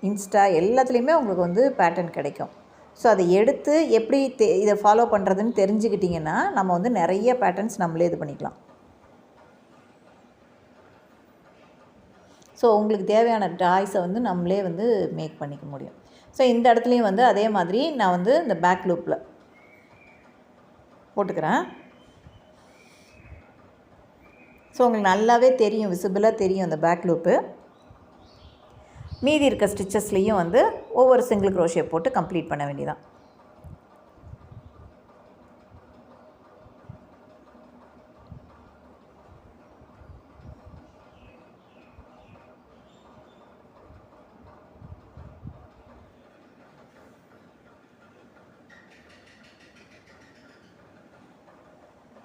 இன்ஸ்டா எல்லாத்துலேயுமே உங்களுக்கு வந்து பேட்டர்ன் கிடைக்கும். ஸோ அதை எடுத்து எப்படி இதை ஃபாலோ பண்ணுறதுன்னு தெரிஞ்சுக்கிட்டிங்கன்னா நம்ம வந்து நிறைய பேட்டர்ன்ஸ் நம்மளே இது பண்ணிக்கலாம். ஸோ உங்களுக்கு தேவையான டாய்ஸை வந்து நம்மளே வந்து மேக் பண்ணிக்க முடியும். ஸோ இந்த இடத்துலையும் வந்து அதே மாதிரி நான் வந்து இந்த பேக் லூப்பில் போட்டுக்கிறேன். ஸோ உங்களுக்கு நல்லாவே தெரியும், விசிபிளாக தெரியும் அந்த பேக் லூப்பு. மீதி இருக்க ஸ்டிச்சஸ்லேயும் வந்து ஒவ்வொரு சிங்கிள் க்ரோஷே போட்டு கம்ப்ளீட் பண்ண வேண்டியதான்.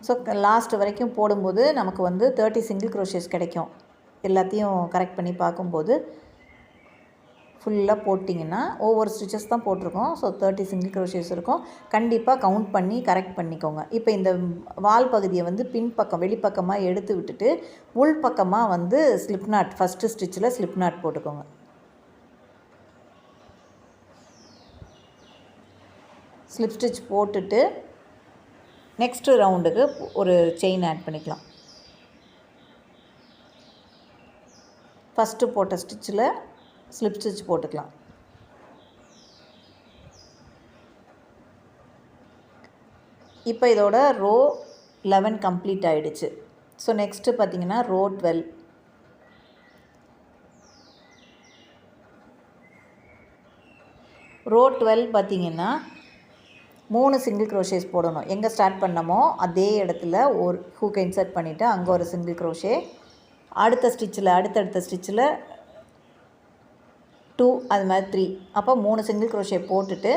ஸோ லாஸ்ட் வரைக்கும் போடும்போது நமக்கு வந்து 30 சிங்கிள் க்ரோஷேஸ் கிடைக்கும். எல்லாத்தையும் கரெக்ட் பண்ணி பார்க்கும்போது ஃபுல்லாக போட்டிங்கன்னா ஒவ்வொரு ஸ்டிச்சஸ் தான் போட்டிருக்கோம். ஸோ 30 சிங்கிள் க்ரோஷேஸ் இருக்கும். கண்டிப்பாக கவுண்ட் பண்ணி கரெக்ட் பண்ணிக்கோங்க. இப்போ இந்த வால் பகுதியை வந்து பின்பக்கம் வெளிப்பக்கமாக எடுத்து விட்டுட்டு உள் பக்கமாக வந்து ஸ்லிப் நாட் ஃபஸ்ட்டு ஸ்டிச்சில் ஸ்லிப் நாட் போட்டுக்கோங்க. ஸ்லிப் ஸ்டிச் போட்டுட்டு நெக்ஸ்ட்டு ரவுண்டுக்கு ஒரு செயின் ஆட் பண்ணிக்கலாம். ஃபஸ்ட்டு போட்ட ஸ்டிச்சில் ஸ்லிப் ஸ்டிச் போட்டுக்கலாம். இப்போ இதோட ரோ 11 கம்ப்ளீட் ஆகிடுச்சு. ஸோ நெக்ஸ்ட்டு பார்த்திங்கன்னா ரோ 12. ரோ 12 பார்த்திங்கன்னா 3 சிங்கிள் க்ரோஷேஸ் போடணும். எங்கே ஸ்டார்ட் பண்ணமோ அதே இடத்துல ஒரு ஹூக்கை இன்சர்ட் பண்ணிவிட்டு அங்கே ஒரு சிங்கிள் க்ரோஷே, அடுத்தடுத்த ஸ்டிச்சில் 2 அது மாதிரி 3, அப்போ 3 சிங்கிள் க்ரோஷே போட்டுட்டு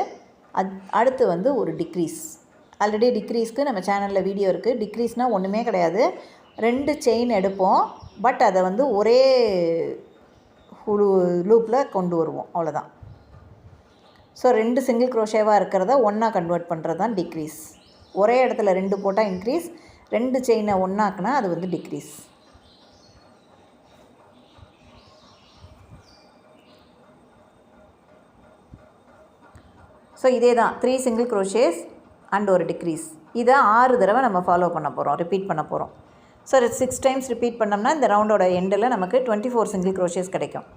அடுத்து வந்து ஒரு டிக்ரீஸ். ஆல்ரெடி டிக்ரீஸ்க்கு நம்ம சேனலில் வீடியோ இருக்குது. டிக்ரீஸ்னால் ஒன்றுமே கிடையாது, 2 செயின் எடுப்போம், பட் அதை வந்து ஒரே லூப்பில் கொண்டு வருவோம், அவ்வளோதான். ஸோ 2 சிங்கிள் க்ரோஷேவாக இருக்கிறத ஒன்றா கன்வெர்ட் பண்ணுறது தான் டிக்ரீஸ். ஒரே இடத்துல 2 போட்டால் இன்க்ரீஸ், 2 செயினை ஒன்றாக்குனா அது வந்து டிக்ரீஸ். ஸோ இதே தான் 3 சிங்கிள் க்ரோஷேஸ் அண்ட் ஒரு டிக்ரீஸ். இதை 6 தடவை நம்ம ஃபாலோ பண்ண போகிறோம், ரிப்பீட் பண்ண போகிறோம். ஸோ 6 டைம்ஸ் ரிப்பீட் பண்ணோம்னா இந்த ரவுண்டோட எண்டில் நமக்கு 24 சிங்கிள் க்ரோஷேஸ் கிடைக்கும்.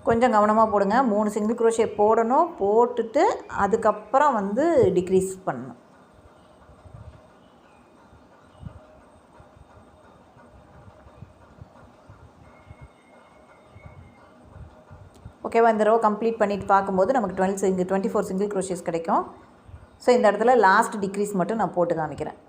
கொஞ்சம் கவனமாக போடுங்க. 3 சிங்கிள் க்ரோஷே போடணும், போட்டுட்டு அதுக்கப்புறம் வந்து டிக்ரீஸ் பண்ணணும். ஓகேவா? இந்த ரோ கம்ப்ளீட் பண்ணிவிட்டு பார்க்கும்போது நமக்கு 24 சிங்கிள் க்ரோஷேஸ் கிடைக்கும். ஸோ இந்த இடத்துல லாஸ்ட் டிக்ரீஸ் மட்டும் நான் போட்டு காமிக்கிறேன்.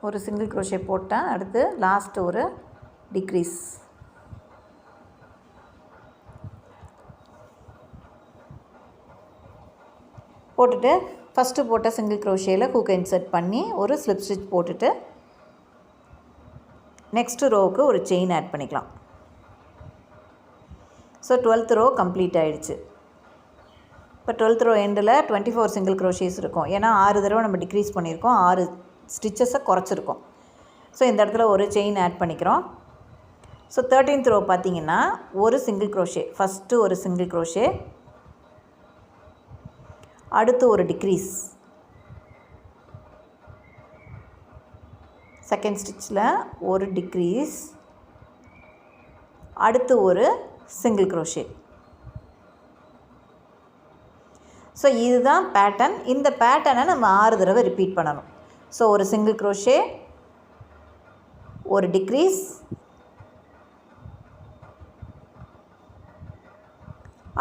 ஒரு சிங்கிள் க்ரோஷே போட்டேன், அடுத்து லாஸ்ட் ஒரு டிக்ரீஸ். போட்டுட்டு ஃபஸ்ட்டு போட்ட சிங்கிள் க்ரோஷேயில் ஹூக்கை இன்சர்ட் பண்ணி ஒரு ஸ்லிப் ஸ்டிச் போட்டுட்டு நெக்ஸ்ட்டு ரோவுக்கு ஒரு செயின் ஆட் பண்ணிக்கலாம். ஸோ 12th ரோ கம்ப்ளீட் ஆகிடுச்சு. இப்போ 12th ரோ எண்டில் 24 சிங்கிள் க்ரோஷேஸ் இருக்கும். ஏன்னா 6 தடவை நம்ம டிக்ரீஸ் பண்ணியிருக்கோம், 6 ஸ்டிச்சஸை குறைச்சிருக்கோம். ஸோ இந்த இடத்துல ஒரு செயின் ஆட் பண்ணிக்கிறோம். ஸோ 13th ரோ பார்த்திங்கன்னா ஒரு சிங்கிள் க்ரோஷே, ஃபஸ்ட்டு ஒரு சிங்கிள் க்ரோஷே, அடுத்து ஒரு டிக்ரீஸ், செகண்ட் ஸ்டிச்சில் ஒரு டிக்ரீஸ், அடுத்து ஒரு சிங்கிள் க்ரோஷே. ஸோ இதுதான் பேட்டர்ன். இந்த பேட்டர்னை நம்ம 6 தடவை ரிப்பீட் பண்ணணும். ஸோ ஒரு சிங்கிள் க்ரோஷே, ஒரு டிக்ரீஸ்,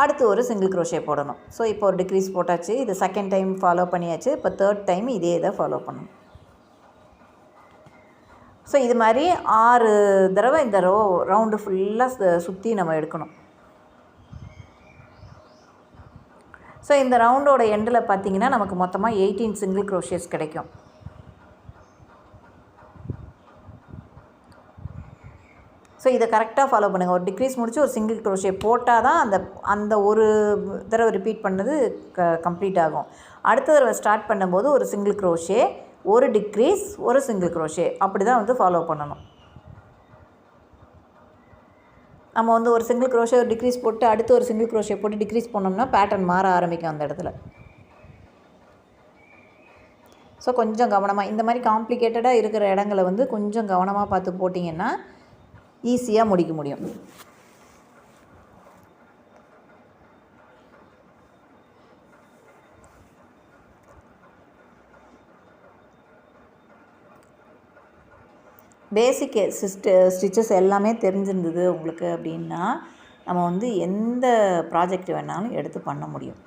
அடுத்து ஒரு சிங்கிள் க்ரோஷே போடணும். ஸோ இப்போ ஒரு டிக்ரீஸ் போட்டாச்சு, இது செகண்ட் டைம் ஃபாலோ பண்ணியாச்சு. இப்போ தேர்ட் டைம் இதே இதை ஃபாலோ பண்ணணும். ஸோ இது மாதிரி 6 தடவை இந்த ரவுண்டு ஃபுல்லாக சுற்றி நம்ம எடுக்கணும். ஸோ இந்த ரவுண்டோட எண்டில் பார்த்திங்கன்னா நமக்கு மொத்தமாக 18 சிங்கிள் க்ரோஷேஸ் கிடைக்கும். ஸோ இதை கரெக்டாக ஃபாலோ பண்ணுங்கள். ஒரு டிக்ரீஸ் முடித்து ஒரு சிங்கிள் க்ரோஷே போட்டால் தான் அந்த ஒரு தடவை ரிப்பீட் பண்ணது கம்ப்ளீட் ஆகும். அடுத்த தடவை ஸ்டார்ட் பண்ணும்போது ஒரு சிங்கிள் க்ரோஷே, ஒரு டிக்ரீஸ், ஒரு சிங்கிள் க்ரோஷே, அப்படி தான் வந்து ஃபாலோ பண்ணணும். நம்ம வந்து ஒரு சிங்கிள் க்ரோஷே ஒரு டிக்ரீஸ் போட்டு அடுத்து ஒரு சிங்கிள் க்ரோஷே போட்டு டிக்ரீஸ் பண்ணோம்னா பேட்டர்ன் மாற ஆரம்பிக்கும் அந்த இடத்துல. ஸோ கொஞ்சம் கவனமாக இந்த மாதிரி காம்ப்ளிகேட்டடாக இருக்கிற இடங்களை வந்து கொஞ்சம் கவனமாக பார்த்து போட்டிங்கன்னா ஈஸியாக முடிக்க முடியும். பேசிக் ஸ்டிச்சஸ் எல்லாமே தெரிஞ்சிருந்தது உங்களுக்கு அப்படின்னா நம்ம வந்து எந்த ப்ராஜெக்ட் வேணாலும் எடுத்து பண்ண முடியும்.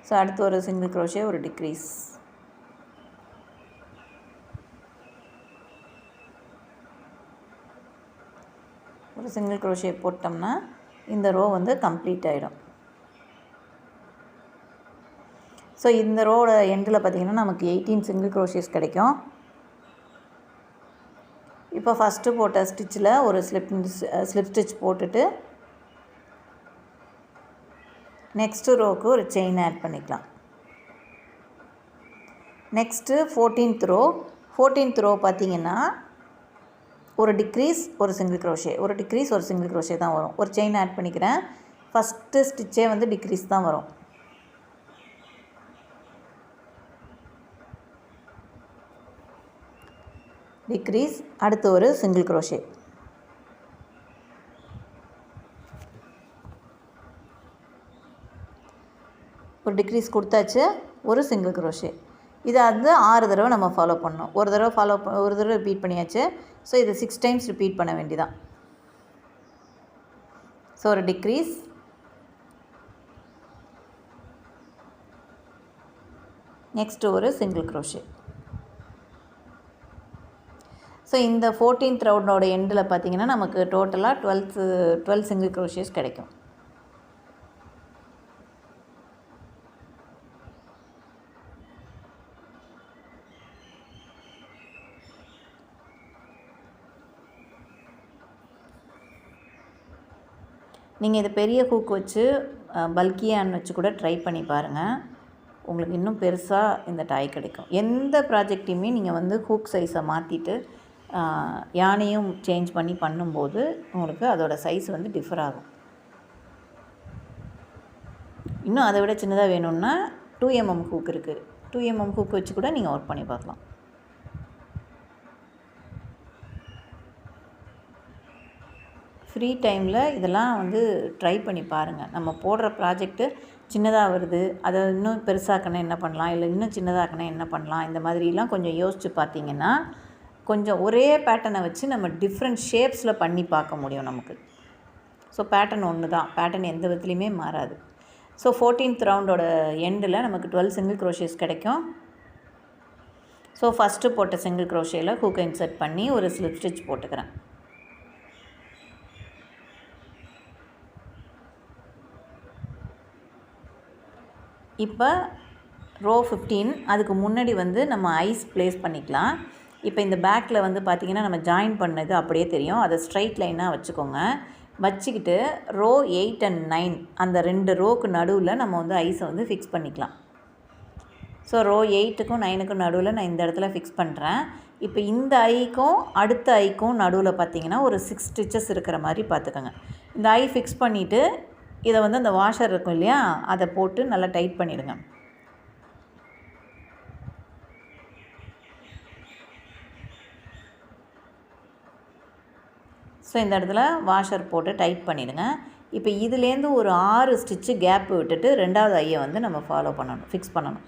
ஸோ அடுத்து ஒரு சிங்கிள் க்ரோஷே, ஒரு டிக்ரீஸ், ஒரு சிங்கிள் க்ரோஷே போட்டோம்னா இந்த ரோ வந்து கம்ப்ளீட் ஆகிடும். ஸோ இந்த ரோட எண்டில் பார்த்திங்கன்னா நமக்கு 18 சிங்கிள் க்ரோஷேஸ் கிடைக்கும். இப்போ ஃபஸ்ட்டு போட்ட ஸ்டிச்சில் ஒரு ஸ்லிப் ஸ்டிச் போட்டுட்டு நெக்ஸ்ட்டு ரோவுக்கு ஒரு செயின் ஆட் பண்ணிக்கலாம். நெக்ஸ்ட்டு 14th ரோ பார்த்திங்கன்னா ஒரு டிக்ரீஸ், ஒரு சிங்கிள் க்ரோஷே, ஒரு டிக்ரீஸ், ஒரு சிங்கிள் க்ரோஷே தான் வரும். ஒரு செயின் ஆட் பண்ணிக்கிறேன். ஃபஸ்ட்டு ஸ்டிச்சே வந்து டிக்ரீஸ் தான் வரும். டிக்ரீஸ், அடுத்து ஒரு சிங்கிள் க்ரோஷே. ஒரு டிக்ரீஸ் கொடுத்தாச்சு, ஒரு சிங்கிள் க்ரோஷே. இதை வந்து 6 தடவை நம்ம ஃபாலோ பண்ணணும். ஒரு தடவை ரிப்பீட் பண்ணியாச்சு. ஸோ இது 6 டைம்ஸ் ரிப்பீட் பண்ண வேண்டியதான். ஸோ ஒரு டிக்ரீஸ், நெக்ஸ்ட்டு ஒரு சிங்கிள் க்ரோஷே. ஸோ இந்த 14th ரவுண்டோட எண்டில் பார்த்திங்கன்னா நமக்கு டோட்டலாக 12 சிங்கிள் க்ரோஷேஸ் கிடைக்கும். நீங்கள் இது பெரிய ஹூக் வச்சு பல்கியான் வச்சு கூட ட்ரை பண்ணி பாருங்கள். உங்களுக்கு இன்னும் பெருசாக இந்த டாய் கிடைக்கும். எந்த ப்ராஜெக்டையுமே நீங்கள் வந்து ஹூக் சைஸை மாற்றிட்டு யானையும் சேஞ்ச் பண்ணி பண்ணும்போது உங்களுக்கு அதோடய சைஸ் வந்து டிஃபர் ஆகும். இன்னும் அதை விட சின்னதாக வேணும்னா 2mm ஹூக் இருக்குது. 2mm ஹூக் வச்சு கூட நீங்கள் ஒர்க் பண்ணி பார்க்கலாம். ஃப்ரீ டைமில் இதெல்லாம் வந்து ட்ரை பண்ணி பாருங்கள். நம்ம போடுற ப்ராஜெக்ட்டு சின்னதாக வருது, அதை இன்னும் பெருசாக்கணும் என்ன பண்ணலாம், இல்லை இன்னும் சின்னதாக்கணும் என்ன பண்ணலாம், இந்த மாதிரிலாம் கொஞ்சம் யோசித்து பார்த்தீங்கன்னா கொஞ்சம் ஒரே பேட்டர்னை வச்சு நம்ம டிஃப்ரெண்ட் ஷேப்ஸில் பண்ணி பார்க்க முடியும் நமக்கு. ஸோ பேட்டர்ன் ஒன்று தான், பேட்டர்ன் எந்த விதத்துலையுமே மாறாது. ஸோ 14th ரவுண்டோட எண்டில் நமக்கு 12 சிங்கிள் க்ரோஷேஸ் கிடைக்கும். ஸோ ஃபஸ்ட்டு போட்ட சிங்கிள் க்ரோஷேயில் ஹூக்கை இன்சர்ட் பண்ணி ஒரு ஸ்லிப் ஸ்டிச் போட்டுக்கிறேன். இப்போ ரோ 15 அதுக்கு முன்னாடி வந்து நம்ம ஐஸ் ப்ளேஸ் பண்ணிக்கலாம். இப்போ இந்த பேக்கில் வந்து பார்த்திங்கன்னா நம்ம ஜாயின் பண்ணது அப்படியே தெரியும். அதை ஸ்ட்ரைட் லைனாக வச்சுக்கோங்க. வச்சுக்கிட்டு ரோ 8 and 9 அந்த 2 ரோக்கு நடுவில் நம்ம வந்து ஐஸை வந்து ஃபிக்ஸ் பண்ணிக்கலாம். ஸோ ரோ 8க்கும் 9க்கும் நடுவில் நான் இந்த இடத்துல ஃபிக்ஸ் பண்ணுறேன். இப்போ இந்த ஐக்கும் அடுத்த ஐக்கும் நடுவில் பார்த்திங்கன்னா ஒரு 6 ஸ்டிச்சஸ் இருக்கிற மாதிரி பார்த்துக்கோங்க. இந்த ஐ ஃபிக்ஸ் பண்ணிவிட்டு இதை வந்து அந்த வாஷர் இருக்கும் இல்லையா, அதை போட்டு நல்லா டைட் பண்ணிவிடுங்க. ஸோ இந்த இடத்துல வாஷர் போட்டு டைட் பண்ணிவிடுங்க. இப்போ இதுலேருந்து ஒரு 6 ஸ்டிச்சு கேப் விட்டுட்டு 2வது ஐயை வந்து நம்ம ஃபாலோ பண்ணணும், ஃபிக்ஸ் பண்ணணும்.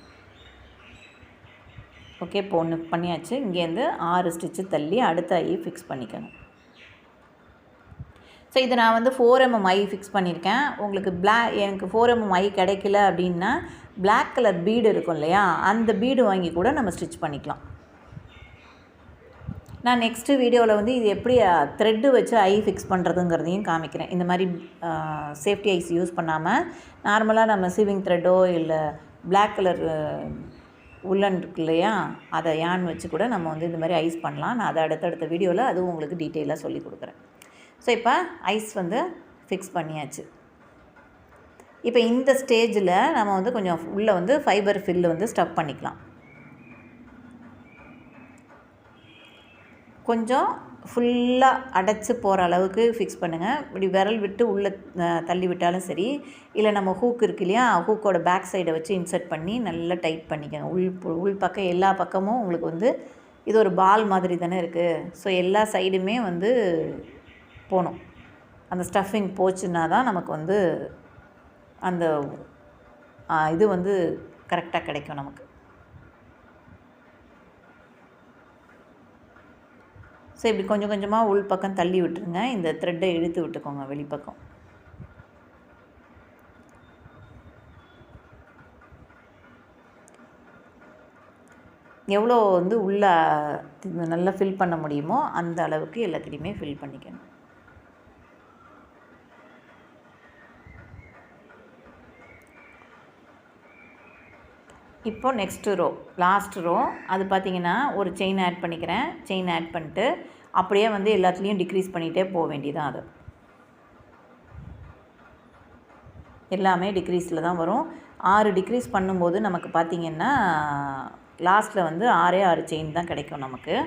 ஓகே, இப்போ ஒன்று பண்ணியாச்சு. இங்கேருந்து 6 ஸ்டிச்சு தள்ளி அடுத்த ஐயை ஃபிக்ஸ் பண்ணிக்கணும். ஸோ இது நான் வந்து 4mm ஐ ஃபிக்ஸ் பண்ணியிருக்கேன். உங்களுக்கு எனக்கு 4mm ஐ கிடைக்கல அப்படின்னா பிளாக் கலர் பீடு இருக்கும் இல்லையா, அந்த பீடு வாங்கி கூட நம்ம ஸ்டிச் பண்ணிக்கலாம். நான் நெக்ஸ்ட்டு வீடியோவில் வந்து இது எப்படி த்ரெட்டு வச்சு ஐ ஃபிக்ஸ் பண்ணுறதுங்கிறதையும் காமிக்கிறேன். இந்த மாதிரி சேஃப்டி ஐஸ் யூஸ் பண்ணாமல் நார்மலாக நம்ம சீவிங் த்ரெட்டோ இல்லை பிளாக் கலர் உள்ளன் இருக்கு இல்லையா, அதை யான் வச்சு கூட நம்ம வந்து இந்த மாதிரி ஐஸ் பண்ணலாம். நான் அதை அடுத்தடுத்த வீடியோவில் அதுவும் உங்களுக்கு டீட்டெயிலாக சொல்லி கொடுக்குறேன். ஸோ இப்போ ஐஸ் வந்து ஃபிக்ஸ் பண்ணியாச்சு. இப்போ இந்த ஸ்டேஜில் நம்ம வந்து கொஞ்சம் உள்ளே வந்து ஃபைபர் ஃபில்லு வந்து ஸ்டஃப் பண்ணிக்கலாம். கொஞ்சம் ஃபுல்லாக அடைச்சி போகிற அளவுக்கு ஃபிக்ஸ் பண்ணுங்கள். இப்படி விரல் விட்டு உள்ளே தள்ளி விட்டாலும் சரி, இல்லை நம்ம ஹூக் இருக்கு இல்லையா, ஹூக்கோட பேக் சைடை வச்சு இன்சர்ட் பண்ணி நல்லா டைட் பண்ணிக்கோங்க. உள் பக்கம் எல்லா பக்கமும் உங்களுக்கு வந்து இது ஒரு பால் மாதிரி தானே இருக்குது. ஸோ எல்லா சைடுமே வந்து போகணும். அந்த ஸ்டஃபிங் போச்சுன்னா தான் நமக்கு வந்து அந்த இது வந்து கரெக்டாக கிடைக்கும் நமக்கு. ஸோ இப்படி கொஞ்சம் கொஞ்சமாக உள் பக்கம் தள்ளி விட்டுருங்க. இந்த த்ரெட்டை இழுத்து விட்டுக்கோங்க வெளிப்பக்கம். எவ்வளோ வந்து உள்ளே நல்லா ஃபில் பண்ண முடியுமோ அந்த அளவுக்கு எல்லாத்துலேயுமே ஃபில் பண்ணிக்கணும். இப்போ நெக்ஸ்ட்டு ரோ, லாஸ்ட் ரோ, அது பார்த்திங்கன்னா ஒரு செயின் ஆட் பண்ணிக்கிறேன். செயின் ஆட் பண்ணிட்டு அப்படியே வந்து எல்லாத்துலேயும் டிக்ரீஸ் பண்ணிகிட்டே போக வேண்டியதான். அது எல்லாமே டிக்ரீஸில் தான் வரும். 6 டிக்ரீஸ் பண்ணும்போது நமக்கு பார்த்திங்கன்னா லாஸ்ட்டில் வந்து 6 செயின் தான் கிடைக்கும் நமக்கு.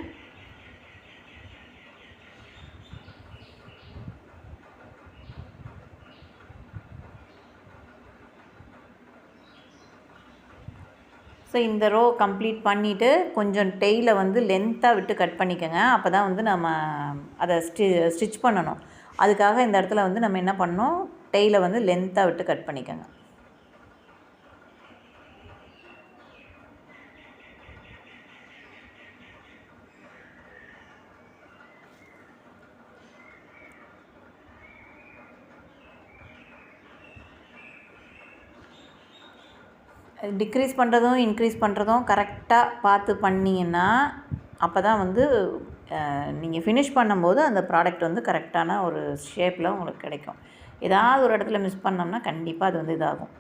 ஸோ இந்த ரோ கம்ப்ளீட் பண்ணிவிட்டு கொஞ்சம் டெய்லை வந்து லென்த்தாக விட்டு கட் பண்ணிக்கோங்க. அப்போ தான் வந்து நம்ம அதை ஸ்டிச் பண்ணணும். அதுக்காக இந்த இடத்துல வந்து நம்ம என்ன பண்ணணும், டெய்லை வந்து லென்த்தாக விட்டு கட் பண்ணிக்கோங்க. டிக்ரீஸ் பண்ணுறதும் இன்க்ரீஸ் பண்ணுறதும் கரெக்டாக பார்த்து பண்ணிங்கன்னா அப்போ தான் வந்து நீங்கள் ஃபினிஷ் பண்ணும்போது அந்த ப்ராடக்ட் வந்து கரெக்டான ஒரு ஷேப்பில் உங்களுக்கு கிடைக்கும். ஏதாவது ஒரு இடத்துல மிஸ் பண்ணோம்னா கண்டிப்பாக அது வந்து இதாகும்.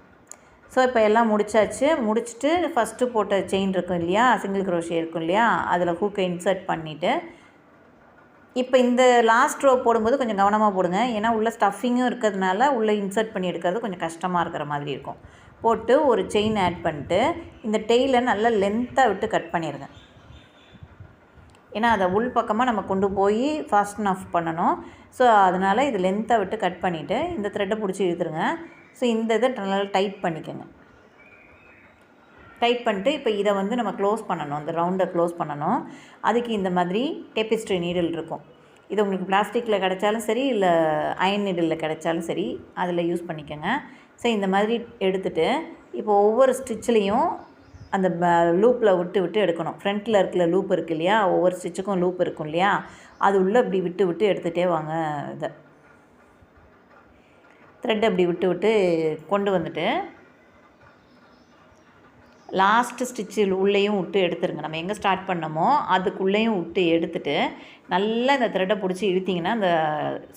ஸோ இப்போ எல்லாம் முடிச்சாச்சு. முடிச்சுட்டு ஃபஸ்ட்டு போட்ட செயின் இருக்கும் இல்லையா, சிங்கிள் க்ரோஷே இருக்கும் இல்லையா, அதில் ஹூக்கை இன்சர்ட் பண்ணிவிட்டு இப்போ இந்த லாஸ்ட் ரோ போடும்போது கொஞ்சம் கவனமாக போடுங்க. ஏன்னா உள்ளே ஸ்டஃபிங்கும் இருக்கிறதுனால உள்ளே இன்சர்ட் பண்ணி எடுக்கிறது கொஞ்சம் கஷ்டமாக இருக்கிற மாதிரி இருக்கும். போட்டு ஒரு செயின் ஆட் பண்ணிட்டு இந்த டெய்லை நல்லா லென்த்தாக விட்டு கட் பண்ணிடுங்க. ஏன்னா அதை உள் பக்கமாக நம்ம கொண்டு போய் ஃபாஸ்ட் ஆஃப் பண்ணணும். ஸோ அதனால் இது லென்த்தாக விட்டு கட் பண்ணிவிட்டு இந்த த்ரெட்டை பிடிச்சி இழுத்துருங்க. ஸோ இந்த இதை நல்லா டைட் பண்ணிக்கோங்க. டைட் பண்ணிட்டு இப்போ இதை வந்து நம்ம க்ளோஸ் பண்ணணும், அந்த ரவுண்டை க்ளோஸ் பண்ணணும். அதுக்கு இந்த மாதிரி டேபிஸ்ட்ரி நீடில் இருக்கும். இது உங்களுக்கு பிளாஸ்டிக்கில் கிடைச்சாலும் சரி, இல்லை அயன் நீடிலில் கிடைச்சாலும் சரி, அதில் யூஸ் பண்ணிக்கோங்க. ஸோ இந்த மாதிரி எடுத்துகிட்டு இப்போ ஒவ்வொரு ஸ்டிச்சிலையும் அந்த லூப்பில் விட்டு எடுக்கணும். ஃப்ரண்ட்டில் இருக்கிற லூப் இருக்குது இல்லையா, ஒவ்வொரு ஸ்டிச்சுக்கும் லூப் இருக்கும் இல்லையா, அது உள்ளே இப்படி விட்டு எடுத்துகிட்டே வாங்க. இதை த்ரெட் அப்படி விட்டு கொண்டு வந்துட்டு லாஸ்ட்டு ஸ்டிச்சில் உள்ளேயும் விட்டு எடுத்துருங்க. நம்ம எங்கே ஸ்டார்ட் பண்ணமோ அதுக்குள்ளேயும் விட்டு எடுத்துகிட்டு நல்லா இந்த த்ரெட்டை பிடிச்சி இழுத்திங்கன்னா அந்த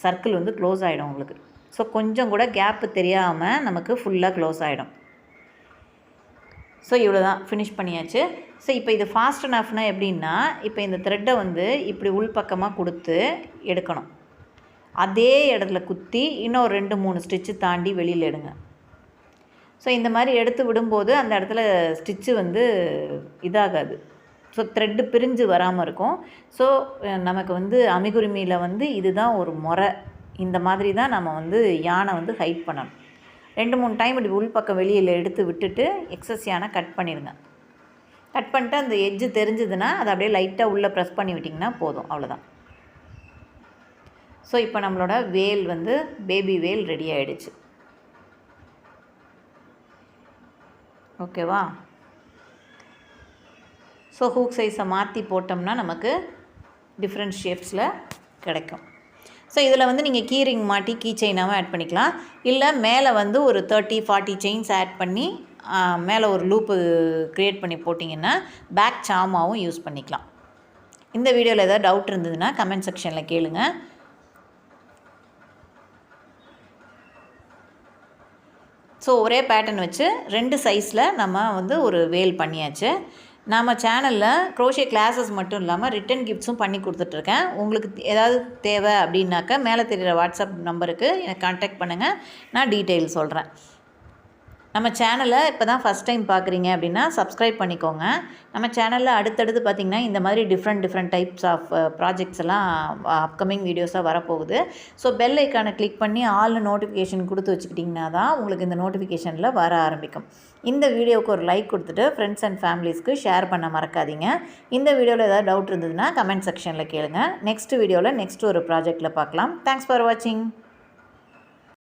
சர்க்கிள் வந்து க்ளோஸ் ஆகிடும் உங்களுக்கு. ஸோ கொஞ்சம் கூட கேப்பு தெரியாமல் நமக்கு ஃபுல்லாக க்ளோஸ் ஆகிடும். ஸோ இவ்வளோ தான், ஃபினிஷ் பண்ணியாச்சு. ஸோ இப்போ இது ஃபாஸ்ட் அண்ட் ஆஃப்னா எப்படின்னா, இப்போ இந்த த்ரெட்டை வந்து இப்படி உள்பக்கமாக கொடுத்து எடுக்கணும். அதே இடத்துல குத்தி இன்னும் 2-3 ஸ்டிச்சு தாண்டி வெளியில் எடுங்க. ஸோ இந்த மாதிரி எடுத்து விடும்போது அந்த இடத்துல ஸ்டிச்சு வந்து இதாகாது. ஸோ த்ரெட்டு பிரிஞ்சு வராமல் இருக்கும். ஸோ நமக்கு வந்து அமிகுருமியில் வந்து இதுதான் ஒரு முறை. இந்த மாதிரி தான் நம்ம வந்து யானை வந்து ஹைட் பண்ணணும். 2-3 டைம் இப்படி உள்பக்கம் வெளியில் எடுத்து விட்டுட்டு எக்ஸஸ் யானை கட் பண்ணிடுங்க. கட் பண்ணிட்டு அந்த எட்ஜு தெரிஞ்சதுன்னா அதை அப்படியே லைட்டாக உள்ளே ப்ரெஸ் பண்ணி விட்டிங்கன்னா போதும், அவ்வளோதான். ஸோ இப்போ நம்மளோட வேல் வந்து பேபி வேல் ரெடி ஆகிடுச்சு. ஓகேவா? ஸோ ஹூக் சைஸை மாற்றி போட்டோம்னா நமக்கு டிஃப்ரெண்ட் ஷேப்ஸில் கிடைக்கும். ஸோ இதில் வந்து நீங்கள் கீரிங் மாட்டி கீ செயினாகவும் ஆட் பண்ணிக்கலாம். இல்லை மேலே வந்து ஒரு 30-40 செயின்ஸ் ஆட் பண்ணி மேலே ஒரு லூப்பு க்ரியேட் பண்ணி போட்டிங்கன்னா பேக் சாமாவும் யூஸ் பண்ணிக்கலாம். இந்த வீடியோவில் ஏதாவது டவுட் இருந்ததுன்னா கமெண்ட் செக்ஷனில் கேளுங்க. ஸோ ஒரே பேட்டர்ன் வச்சு 2 சைஸில் நம்ம வந்து ஒரு வேல் பண்ணியாச்சு. நம்ம சேனலில் க்ரோஷே கிளாஸஸ் மட்டும் இல்லாமல் ரிட்டன் கிஃப்ட்ஸும் பண்ணி கொடுத்துட்ருக்கேன். உங்களுக்கு ஏதாவது தேவை அப்படின்னாக்கா மேலே தெரிகிற வாட்ஸ்அப் நம்பருக்கு எனக்கு கான்டாக்ட் பண்ணுங்கள், நான் டீட்டெயில் சொல்கிறேன். நம்ம சேனலை இப்போ தான் ஃபஸ்ட் டைம் பார்க்குறீங்க அப்படின்னா சப்ஸ்கிரைப் பண்ணிக்கோங்க. நம்ம சேனலில் அடுத்தடுத்து பார்த்திங்கன்னா இந்த மாதிரி டிஃப்ரெண்ட் டைப்ஸ் ஆஃப் ப்ராஜெக்ட்ஸ் எல்லாம் அப்கமிங் வீடியோஸாக வரப்போகுது. ஸோ பெல் ஐக்கானை கிளிக் பண்ணி ஆல்னு நோட்டிஃபிகேஷன் கொடுத்து வச்சுக்கிட்டிங்கன்னா தான் உங்களுக்கு இந்த நோட்டிஃபிகேஷனில் வர ஆரம்பிக்கும். இந்த வீடியோவுக்கு ஒரு லைக் கொடுத்துட்டு ஃப்ரெண்ட்ஸ் அண்ட் ஃபேமிலிஸ்க்கு ஷேர் பண்ண மறக்காதீங்க. இந்த வீடியோவில் ஏதாவது டவுட் இருந்ததுன்னா கமெண்ட் செக்ஷனில் கேளுங்க. நெக்ஸ்ட் வீடியோவில் நெக்ஸ்ட் ஒரு ப்ராஜெக்டில் பார்க்கலாம். தேங்க்ஸ் ஃபார் வாட்சிங்.